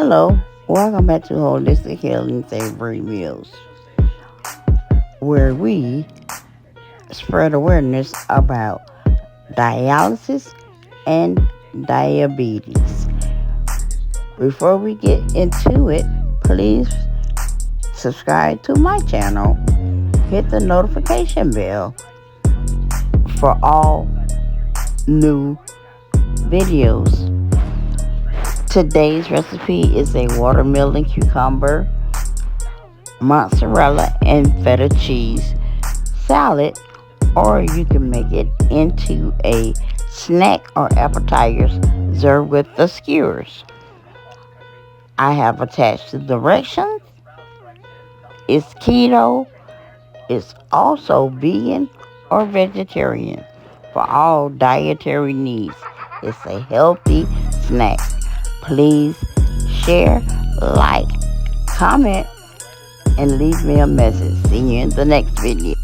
Hello, welcome back to Holistic Healing Savory Meals, where we spread awareness about dialysis and diabetes. Before we get into it, please subscribe to my channel, hit the notification bell for all new videos. Today's recipe is a watermelon, cucumber, mozzarella, and feta cheese salad, or you can make it into a snack or appetizer served with the skewers. I have attached the directions. It's keto. It's also vegan or vegetarian for all dietary needs. It's a healthy snack. Please share, like, comment, and leave me a message. See you in the next video.